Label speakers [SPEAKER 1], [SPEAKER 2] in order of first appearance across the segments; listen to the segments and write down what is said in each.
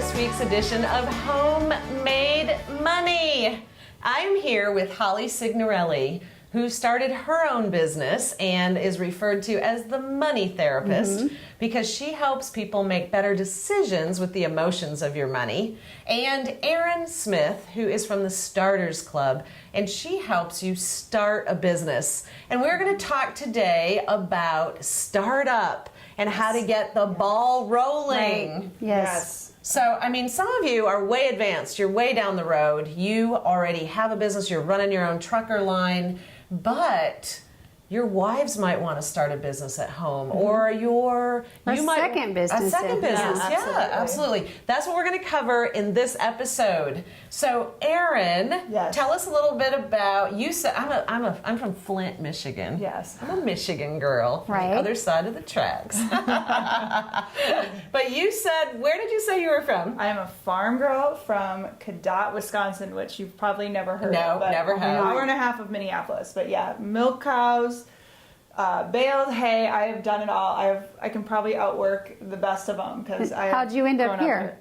[SPEAKER 1] this week's edition of Homemade Money. I'm here with Holly Signorelli, who started her own business and is referred to as the money therapist because she helps people make better decisions with the emotions of your money. And Erin Smith, who is from the Starters Club, and she helps you start a business. And we're going to talk today about startup and how to get the ball rolling.
[SPEAKER 2] Right. Yes.
[SPEAKER 1] So, I mean, some of you are way advanced. You're way down the road. You already have a business. You're running your own trucker line. But your wives might want to start a business at home, or
[SPEAKER 2] a second business.
[SPEAKER 1] Yeah, absolutely. That's what we're going to cover in this episode. So, Erin, tell us a little bit about you. Said I'm from Flint, Michigan.
[SPEAKER 3] Yes,
[SPEAKER 1] I'm a Michigan girl, from the other side of the tracks. But you said, where did you say you were from?
[SPEAKER 3] I'm a farm girl from Cadott, Wisconsin, which you've probably never heard of.
[SPEAKER 1] No, never have.
[SPEAKER 3] An hour and a half of Minneapolis, but yeah, milk cows. Baled hay, I have done it all. I can probably outwork the best of them because I.
[SPEAKER 2] How'd you end up here?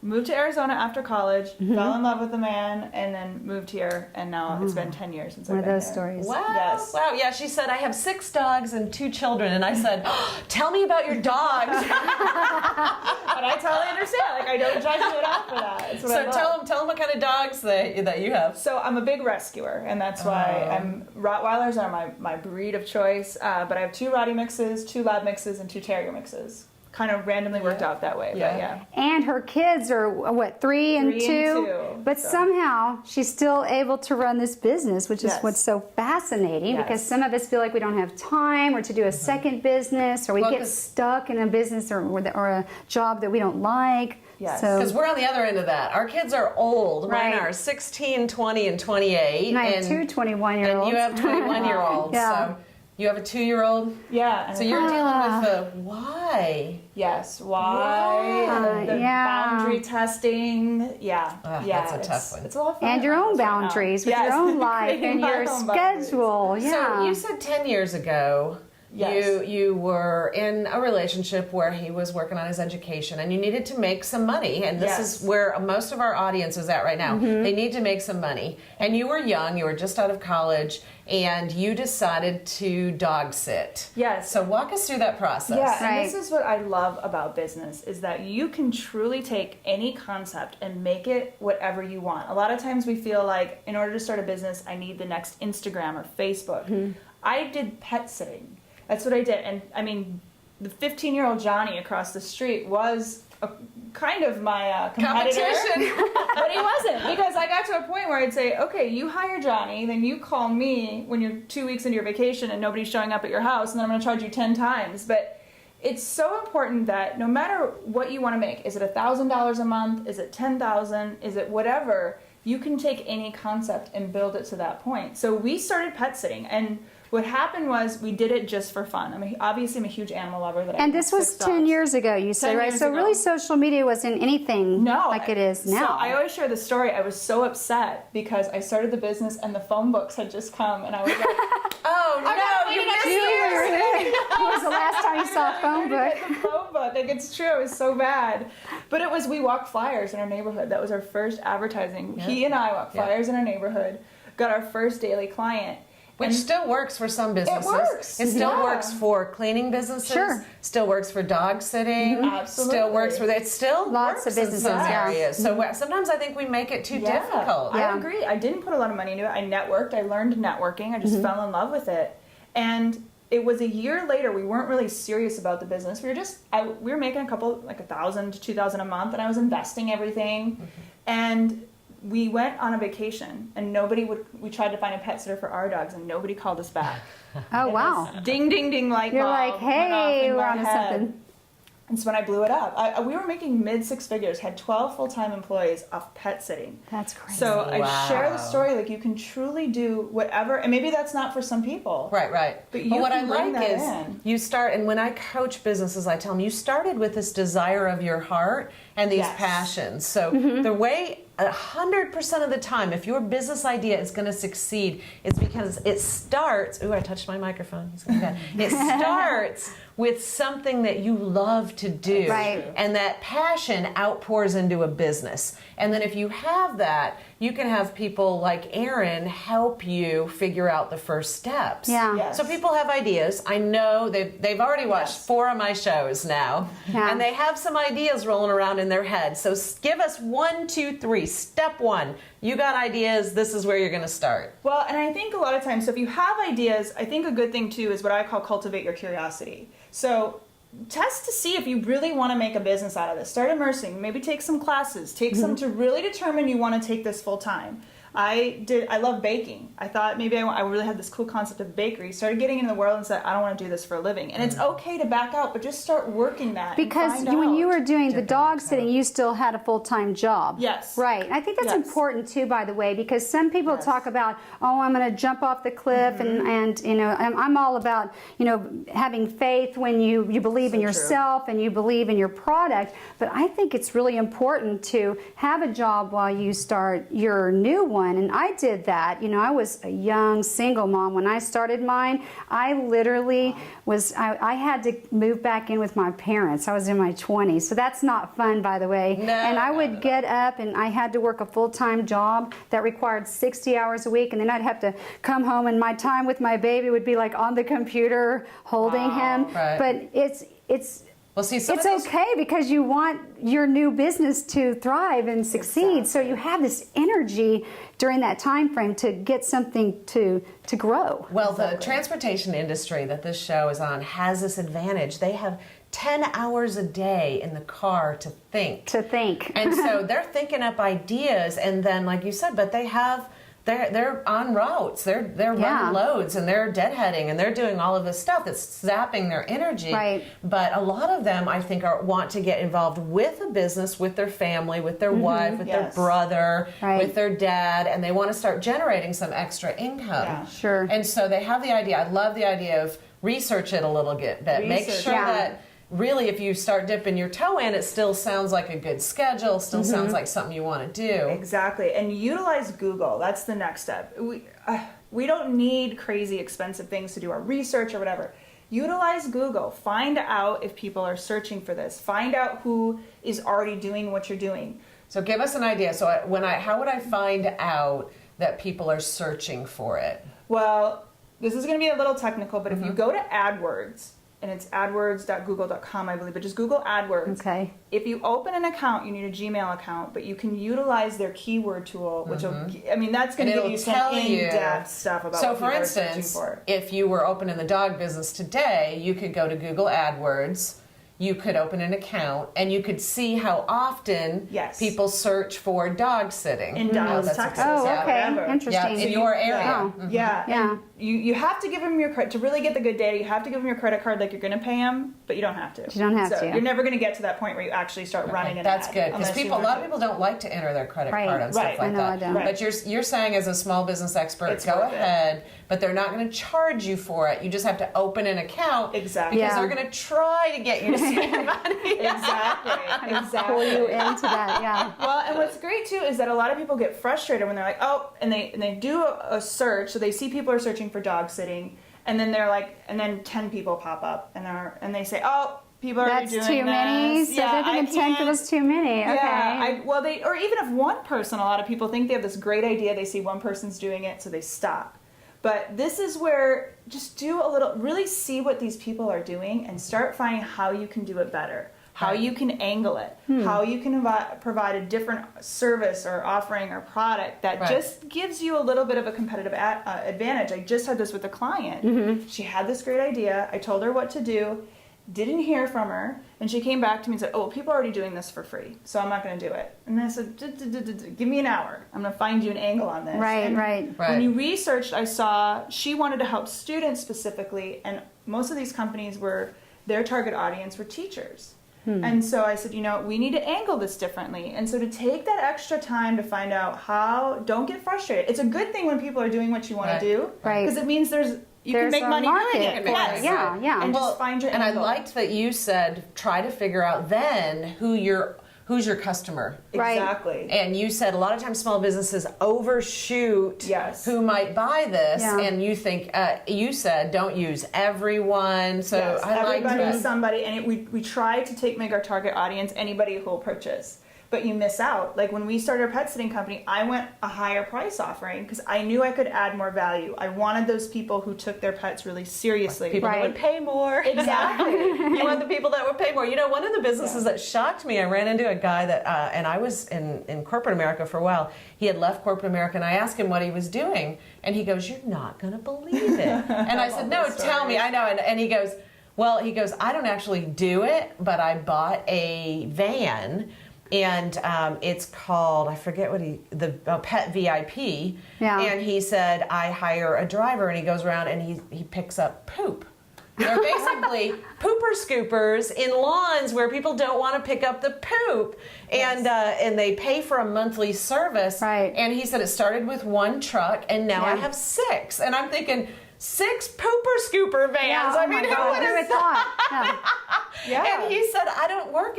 [SPEAKER 3] Moved to Arizona after college, fell in love with a man, and then moved here. And now it's been 10 years since I've been here.
[SPEAKER 2] One of those stories.
[SPEAKER 1] Wow!
[SPEAKER 3] Yes.
[SPEAKER 1] Wow! Yeah, she said I have 6 dogs and 2 children, and I said, oh, "Tell me about your dogs."
[SPEAKER 3] But I totally understand. Like I don't judge you at all for that. It's what I love.
[SPEAKER 1] tell them what kind of dogs that you have.
[SPEAKER 3] So I'm a big rescuer, and that's why Rottweilers are my breed of choice. But I have 2 Rottie mixes, 2 Lab mixes, and 2 Terrier mixes. Kind of randomly worked out that way, but yeah.
[SPEAKER 2] And her kids are, what, 3 and 2? But somehow she's still able to run this business, which is what's so fascinating, because some of us feel like we don't have time or to do a second business, or we get stuck in a business or a job that we don't like.
[SPEAKER 3] Yes.
[SPEAKER 1] Because we're on the other end of that. Our kids are old. Mine are 16, 20, and 28.
[SPEAKER 2] And I have 2 21-year-olds.
[SPEAKER 1] And you have 21-year-olds.
[SPEAKER 2] Yeah.
[SPEAKER 1] So you have a 2-year-old?
[SPEAKER 3] Yeah.
[SPEAKER 1] So you're dealing with the why.
[SPEAKER 3] Yes, why? The boundary testing. Yeah.
[SPEAKER 1] That's a tough one.
[SPEAKER 3] It's a lot of fun.
[SPEAKER 2] And your own boundaries with your own life and your schedule. Yeah.
[SPEAKER 1] So you said 10 years ago you were in a relationship where he was working on his education and you needed to make some money. And this is where most of our audience is at right now. They need to make some money. And you were young, you were just out of college, and you decided to dog sit.
[SPEAKER 3] Yes.
[SPEAKER 1] So walk us through that process.
[SPEAKER 3] Yeah, and this is what I love about business, is that you can truly take any concept and make it whatever you want. A lot of times we feel like in order to start a business, I need the next Instagram or Facebook. I did pet sitting. That's what I did. And I mean, the 15-year-old Johnny across the street was kind of my competitor. But he wasn't, because I got to a point where I'd say, okay, you hire Johnny, then you call me when you're 2 weeks into your vacation and nobody's showing up at your house, and then I'm going to charge you 10 times. But it's so important that no matter what you want to make, is it $1,000 a month, is it $10,000, is it whatever, you can take any concept and build it to that point. So we started pet sitting, and what happened was we did it just for fun. I mean, obviously I'm a huge animal lover.
[SPEAKER 2] And this was 10 years ago, you said, right? So really social media wasn't anything like it is now.
[SPEAKER 3] So I always share the story. I was so upset because I started the business and the phone books had just come, and I was like,
[SPEAKER 1] oh no, you missed years.
[SPEAKER 2] When was the last time you saw a phone book?
[SPEAKER 3] The phone book. Like, it's true. It was so bad. But it was, we walked flyers in our neighborhood. That was our first advertising. He and I walked flyers in our neighborhood, got our first daily client.
[SPEAKER 1] Which still works for some businesses.
[SPEAKER 3] It works.
[SPEAKER 1] It still works for cleaning businesses.
[SPEAKER 2] Sure.
[SPEAKER 1] Still works for dog sitting.
[SPEAKER 3] Absolutely.
[SPEAKER 1] Still works for it. Still
[SPEAKER 2] lots
[SPEAKER 1] works
[SPEAKER 2] of businesses
[SPEAKER 1] in some areas. So sometimes I think we make it too difficult.
[SPEAKER 3] I agree. I didn't put a lot of money into it. I networked. I learned networking. I just fell in love with it. And it was a year later. We weren't really serious about the business. We were making a couple, like $1,000 to $2,000 a month, and I was investing everything. And we went on a vacation, and we tried to find a pet sitter for our dogs, and nobody called us back.
[SPEAKER 2] Oh, wow.
[SPEAKER 3] Ding, ding, ding, light bulb.
[SPEAKER 2] You're like, hey, we're on to something.
[SPEAKER 3] And so when I blew it up, we were making mid-6 figures, had 12 full-time employees off pet sitting.
[SPEAKER 2] That's crazy.
[SPEAKER 3] So I share the story, like you can truly do whatever, and maybe that's not for some people.
[SPEAKER 1] Right.
[SPEAKER 3] But
[SPEAKER 1] what I like is you start, and when I coach businesses, I tell them, you started with this desire of your heart and these passions. So the way 100% of the time, if your business idea is going to succeed, it's because it starts. Ooh, I touched my microphone. He's going to It starts with something that you love to do.
[SPEAKER 2] Right.
[SPEAKER 1] And that passion outpours into a business. And then if you have that, you can have people like Erin help you figure out the first steps.
[SPEAKER 2] Yeah.
[SPEAKER 3] Yes.
[SPEAKER 1] So people have ideas. I know they've already watched 4 of my shows now.
[SPEAKER 2] Yeah.
[SPEAKER 1] And they have some ideas rolling around in their head. So give us 1, 2, 3. Step 1. You got ideas. This is where you're going to start.
[SPEAKER 3] Well, and I think a lot of times, so if you have ideas, I think a good thing too is what I call cultivate your curiosity. So test to see if you really want to make a business out of this. Start immersing. Maybe take some classes. Take some to really determine you want to take this full time. I love baking. I thought maybe I really had this cool concept of bakery. Started getting into the world and said, I don't want to do this for a living. And it's okay to back out, but just start working that.
[SPEAKER 2] Because when you were doing the dog sitting, you still had a full-time job.
[SPEAKER 3] Yes.
[SPEAKER 2] Right. I think that's
[SPEAKER 3] Yes.
[SPEAKER 2] important too, by the way, because some people
[SPEAKER 3] Yes.
[SPEAKER 2] talk about, oh, I'm going to jump off the cliff, and you know, I'm all about, you know, having faith when you believe in
[SPEAKER 3] So true.
[SPEAKER 2] yourself and you believe in your product. But I think it's really important to have a job while you start your new one. And I did that. You know, I was a young single mom when I started mine. I literally I had to move back in with my parents. I was in my 20s. So that's not fun, by the way.
[SPEAKER 1] No,
[SPEAKER 2] and I would get up and I had to work a full-time job that required 60 hours a week. And then I'd have to come home and my time with my baby would be like on the computer holding him.
[SPEAKER 1] Right.
[SPEAKER 2] But it's
[SPEAKER 1] Well, see, some
[SPEAKER 2] it's
[SPEAKER 1] of these
[SPEAKER 2] okay because you want your new business to thrive and succeed. So you have this energy during that time frame to get something to grow.
[SPEAKER 1] Well, the transportation industry that this show is on has this advantage. They have 10 hours a day in the car to think. And so they're thinking up ideas, and then, like you said, but they're on routes. They're running loads, and they're deadheading, and they're doing all of this stuff that's zapping their energy.
[SPEAKER 2] Right.
[SPEAKER 1] But a lot of them, I think, want to get involved with a business, with their family, with their wife, with their brother, with their dad, and they want to start generating some extra income.
[SPEAKER 3] Yeah.
[SPEAKER 2] Sure.
[SPEAKER 1] And so they have the idea. I love the idea of research it a little bit. Make sure that really, if you start dipping your toe in, it still sounds like a good schedule, still sounds like something you want to do.
[SPEAKER 3] Exactly. And utilize Google. That's the next step. We don't need crazy expensive things to do our research or whatever. Utilize Google. Find out if people are searching for this. Find out who is already doing what you're doing.
[SPEAKER 1] So give us an idea. So how would I find out that people are searching for it?
[SPEAKER 3] Well, this is going to be a little technical, but if you go to AdWords, and it's adwords.google.com, I believe, but just Google AdWords.
[SPEAKER 2] Okay.
[SPEAKER 3] If you open an account, you need a Gmail account, but you can utilize their keyword tool, which will, I mean, that's going to give you some in-depth stuff about what people are searching for.
[SPEAKER 1] So, for instance, if you were opening the dog business today, you could go to Google AdWords. You could open an account, and you could see how often people search for dog sitting.
[SPEAKER 3] In Dallas, Texas.
[SPEAKER 2] Oh, okay.
[SPEAKER 3] Whatever.
[SPEAKER 2] Interesting.
[SPEAKER 1] Yeah, in your area.
[SPEAKER 3] Yeah. And you have to give them your credit. To really get the good data, you have to give them your credit card like you're going to pay them, but you don't have to.
[SPEAKER 2] You don't have to.
[SPEAKER 3] You're never going to get to that point where you actually start running an ad.
[SPEAKER 1] That's good, because a lot of people don't like to enter their credit card on stuff like that.
[SPEAKER 2] I don't.
[SPEAKER 1] But you're saying as a small business expert,
[SPEAKER 3] It's
[SPEAKER 1] go
[SPEAKER 3] worth
[SPEAKER 1] ahead, but they're not going to charge you for it. You just have to open an account.
[SPEAKER 3] Exactly.
[SPEAKER 1] Because they're going to try to get you to spend money.
[SPEAKER 3] Exactly.
[SPEAKER 2] Pull you into that, yeah.
[SPEAKER 3] Well, and what's great too is that a lot of people get frustrated when they're like, oh, and they do a search, so they see people are searching for dog sitting, and then they're like, and then 10 people pop up, and they say, oh, people are already doing
[SPEAKER 2] That's too many.
[SPEAKER 3] this.
[SPEAKER 2] So
[SPEAKER 3] Yeah,
[SPEAKER 2] they're going to 10 for those too many. Okay.
[SPEAKER 3] Yeah, or even if one person, a lot of people think they have this great idea, they see one person's doing it, so they stop. But this is where just really see what these people are doing and start finding how you can do it better. How you can angle it, how you can provide a different service or offering or product that just gives you a little bit of a competitive advantage. I just had this with a client. She had this great idea. I told her what to do, didn't hear from her, and she came back to me and said, oh, well, people are already doing this for free, so I'm not going to do it. And I said, give me an hour. I'm going to find you an angle on this.
[SPEAKER 2] Right.
[SPEAKER 3] When you researched, I saw she wanted to help students specifically, and most of these companies their target audience were teachers. And so I said, we need to angle this differently. And so to take that extra time to find out don't get frustrated. It's a good thing when people are doing what you want to do.
[SPEAKER 2] Right.
[SPEAKER 3] Because it means you can make money doing it.
[SPEAKER 2] Yes. Yeah.
[SPEAKER 3] And just find your
[SPEAKER 1] and
[SPEAKER 3] angle.
[SPEAKER 1] I liked that you said try to figure out then who your who's your customer?
[SPEAKER 2] Right.
[SPEAKER 3] Exactly.
[SPEAKER 1] And you said a lot of times small businesses overshoot
[SPEAKER 3] Yes.
[SPEAKER 1] who might buy this,
[SPEAKER 2] Yeah.
[SPEAKER 1] and you think you said don't use everyone. So
[SPEAKER 3] Yes,
[SPEAKER 1] I like
[SPEAKER 3] everybody
[SPEAKER 1] that.
[SPEAKER 3] is somebody, and we try to make our target audience anybody who will purchase. But you miss out. Like when we started our pet sitting company, I went a higher price offering because I knew I could add more value. I wanted those people who took their pets really seriously.
[SPEAKER 1] People that
[SPEAKER 2] Right.
[SPEAKER 1] would pay more.
[SPEAKER 3] Exactly.
[SPEAKER 1] You want the people that would pay more. You know, one of the businesses that shocked me, I ran into a guy that, and I was in corporate America for a while. He had left corporate America, and I asked him what he was doing. And he goes, "You're not going to believe it." And I said, "No, tell me." I know. And he goes, "Well," he goes, "I don't actually do it, but I bought a van. And it's called, I forget what Pet VIP.
[SPEAKER 2] Yeah.
[SPEAKER 1] And he said, I hire a driver, and he goes around and he picks up poop. They're basically pooper scoopers in lawns where people don't want to pick up the poop. And they pay for a monthly service.
[SPEAKER 2] Right.
[SPEAKER 1] And he said it started with one truck, and now I
[SPEAKER 2] Yeah.
[SPEAKER 1] have 6. And I'm thinking, 6 pooper scooper vans.
[SPEAKER 2] Yeah,
[SPEAKER 1] I
[SPEAKER 2] oh
[SPEAKER 1] mean,
[SPEAKER 2] my
[SPEAKER 1] who
[SPEAKER 2] God,
[SPEAKER 1] would
[SPEAKER 2] who
[SPEAKER 1] have
[SPEAKER 2] would thought? Yeah.
[SPEAKER 3] Yeah.
[SPEAKER 1] And he said, I don't work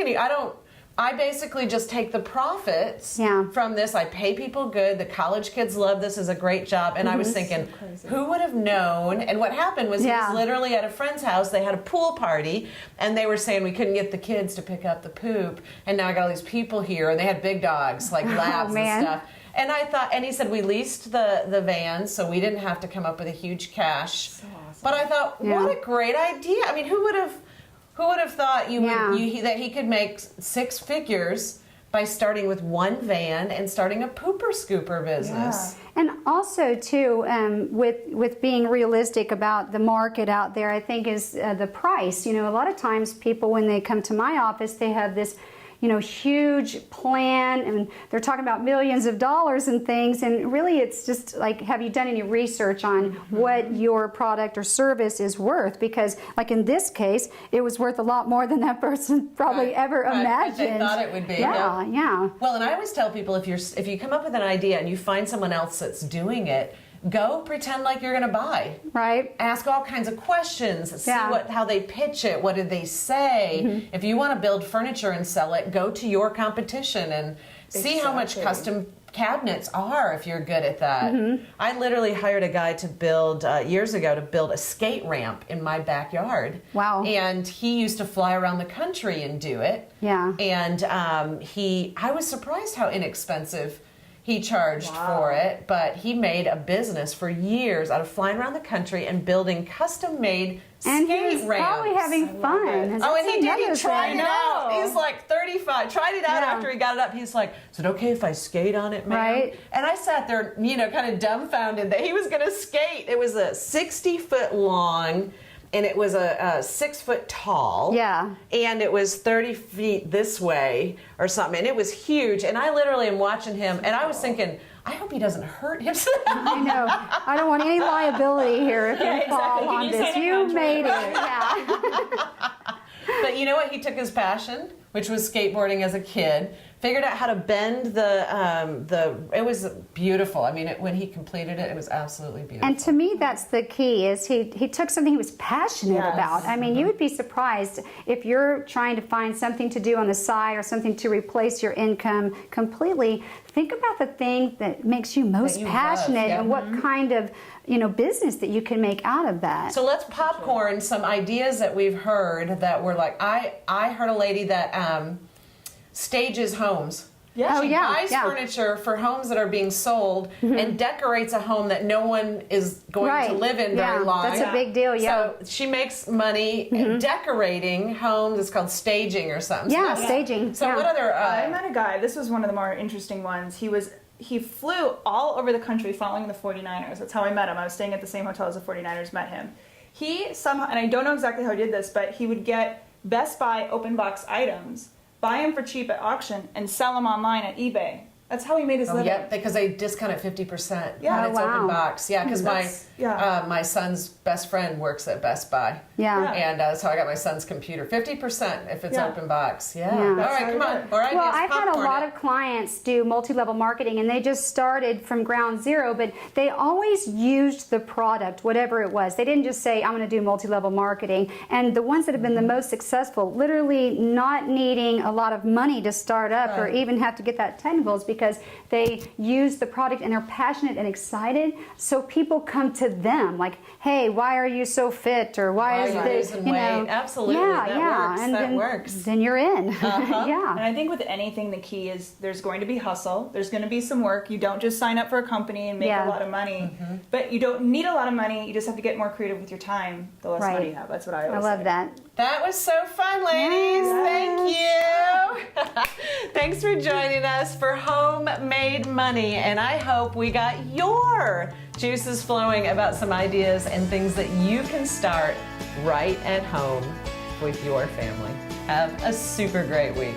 [SPEAKER 1] I basically just take the profits
[SPEAKER 2] Yeah.
[SPEAKER 1] from this. I pay people good. The college kids love this. Is a great job. And I was thinking, who would have known? And what happened was he
[SPEAKER 2] Yeah.
[SPEAKER 1] was literally at a friend's house. They had a pool party, and they were saying we couldn't get the kids to pick up the poop. And now I got all these people here, and they had big dogs, like labs
[SPEAKER 2] man.
[SPEAKER 1] and stuff. And I thought, and he said, we leased the van, so we didn't have to come up with a huge cash.
[SPEAKER 3] So awesome.
[SPEAKER 1] But I thought,
[SPEAKER 2] Yeah.
[SPEAKER 1] what a great idea. I mean, who would have thought
[SPEAKER 2] Yeah.
[SPEAKER 1] that he could make 6 figures by starting with one van and starting a pooper scooper business?
[SPEAKER 2] And also, too, with being realistic about the market out there, I think is the price. You know, a lot of times people, when they come to my office, they have this, you know, huge plan, and they're talking about millions of dollars and things, and really it's just like, have you done any research on what your product or service is worth? Because like in this case, it was worth a lot more than that person probably ever
[SPEAKER 1] Right,
[SPEAKER 2] imagined.
[SPEAKER 1] they thought it would be.
[SPEAKER 2] Yeah.
[SPEAKER 1] Well, and I always tell people, if you come up with an idea and you find someone else that's doing it, go pretend like you're going to buy.
[SPEAKER 2] Right.
[SPEAKER 1] Ask all kinds of questions. See
[SPEAKER 2] Yeah.
[SPEAKER 1] how they pitch it. What did they say? If you want to build furniture and sell it, go to your competition and see how much
[SPEAKER 3] Exactly.
[SPEAKER 1] custom cabinets are if you're good at that. I literally hired a guy to build years ago to build a skate ramp in my backyard.
[SPEAKER 2] Wow.
[SPEAKER 1] And he used to fly around the country and do it.
[SPEAKER 2] Yeah.
[SPEAKER 1] And I was surprised how inexpensive he charged
[SPEAKER 3] Wow.
[SPEAKER 1] for it, but he made a business for years out of flying around the country and building custom-made
[SPEAKER 2] And
[SPEAKER 1] skate
[SPEAKER 2] he was
[SPEAKER 1] ramps.
[SPEAKER 2] probably having fun.
[SPEAKER 3] it.
[SPEAKER 2] That's
[SPEAKER 1] Oh, and he did. He
[SPEAKER 2] another
[SPEAKER 1] tried
[SPEAKER 2] thing.
[SPEAKER 1] it out.
[SPEAKER 3] know.
[SPEAKER 1] He's like 35. Tried it out
[SPEAKER 2] Yeah.
[SPEAKER 1] after he got it up. He's like, "Is it okay if I skate on it, ma'am?"
[SPEAKER 2] Right.
[SPEAKER 1] And I sat there, you know, kind of dumbfounded that he was going to skate. It was a 60-foot long, and it was a 6-foot tall.
[SPEAKER 2] Yeah.
[SPEAKER 1] And it was 30 feet this way or something. And it was huge. And I literally am watching him, and I was thinking, I hope he doesn't hurt himself.
[SPEAKER 2] I know. I don't want any liability here if you
[SPEAKER 3] Yeah,
[SPEAKER 2] fall
[SPEAKER 3] exactly. Can
[SPEAKER 2] on
[SPEAKER 3] you
[SPEAKER 2] this.
[SPEAKER 3] sign a
[SPEAKER 2] You
[SPEAKER 3] contract?
[SPEAKER 2] made it. Yeah.
[SPEAKER 1] But you know what? He took his passion, which was skateboarding as a kid, figured out how to bend it was beautiful. I mean, when he completed it, it was absolutely beautiful.
[SPEAKER 2] And to me, that's the key, is he took something he was passionate
[SPEAKER 3] Yes.
[SPEAKER 2] about. I mean, you would be surprised if you're trying to find something to do on the side or something to replace your income completely. Think about the thing that makes you most
[SPEAKER 1] you love,
[SPEAKER 2] passionate
[SPEAKER 1] yeah.
[SPEAKER 2] and what kind of, you know, business that you can make out of that.
[SPEAKER 1] So let's popcorn some ideas that we've heard that were like, I heard a lady that stages homes.
[SPEAKER 3] Yeah.
[SPEAKER 2] Oh,
[SPEAKER 1] She
[SPEAKER 2] yeah,
[SPEAKER 1] buys
[SPEAKER 2] yeah.
[SPEAKER 1] furniture for homes that are being sold and decorates a home that no one is going to
[SPEAKER 2] Right.
[SPEAKER 1] live in
[SPEAKER 2] Yeah,
[SPEAKER 1] very long.
[SPEAKER 2] that's a big deal, yeah.
[SPEAKER 1] So she makes money decorating homes. It's called staging or something.
[SPEAKER 2] Yeah,
[SPEAKER 1] So
[SPEAKER 2] staging,
[SPEAKER 1] So
[SPEAKER 2] yeah.
[SPEAKER 1] what other?
[SPEAKER 3] I met a guy. This was one of the more interesting ones. He flew all over the country following the 49ers. That's how I met him. I was staying at the same hotel as the 49ers met him. He somehow, and I don't know exactly how he did this, but he would get Best Buy open box items, buy them for cheap at auction, and sell them online at eBay. That's how he made his living.
[SPEAKER 1] Yep, because they discount it 50%.
[SPEAKER 3] Yeah.
[SPEAKER 1] When it's open box. Yeah, because
[SPEAKER 3] Yeah.
[SPEAKER 1] my son's best friend works at Best Buy.
[SPEAKER 2] Yeah.
[SPEAKER 1] And that's how I got my son's computer. 50% if it's open box. Yeah.
[SPEAKER 2] Yeah.
[SPEAKER 1] All right, come on. All right,
[SPEAKER 2] Well, I've had a lot of clients do multi-level marketing, and they just started from ground zero, but they always used the product, whatever it was. They didn't just say, I'm going to do multi-level marketing. And the ones that have been the most successful, literally not needing a lot of money to start up or even have to get that technical, is because they use the product and they're passionate and excited. So people come to them like, hey, why are you so fit? Or why is this,
[SPEAKER 1] you know? Absolutely.
[SPEAKER 2] Yeah,
[SPEAKER 1] Works.
[SPEAKER 2] and
[SPEAKER 1] that
[SPEAKER 2] then,
[SPEAKER 1] works.
[SPEAKER 2] Then you're in. Yeah.
[SPEAKER 3] And I think with anything, the key is there's going to be hustle. There's going to be some work. You don't just sign up for a company and make a lot of money. But you don't need a lot of money. You just have to get more creative with your time. The less money you have. That's what I always say.
[SPEAKER 2] I love that.
[SPEAKER 1] That was so fun, ladies.
[SPEAKER 2] Yes.
[SPEAKER 1] Thank you. Thanks for joining us for Homemade Money. And I hope we got your juices flowing about some ideas and things that you can start right at home with your family. Have a super great week.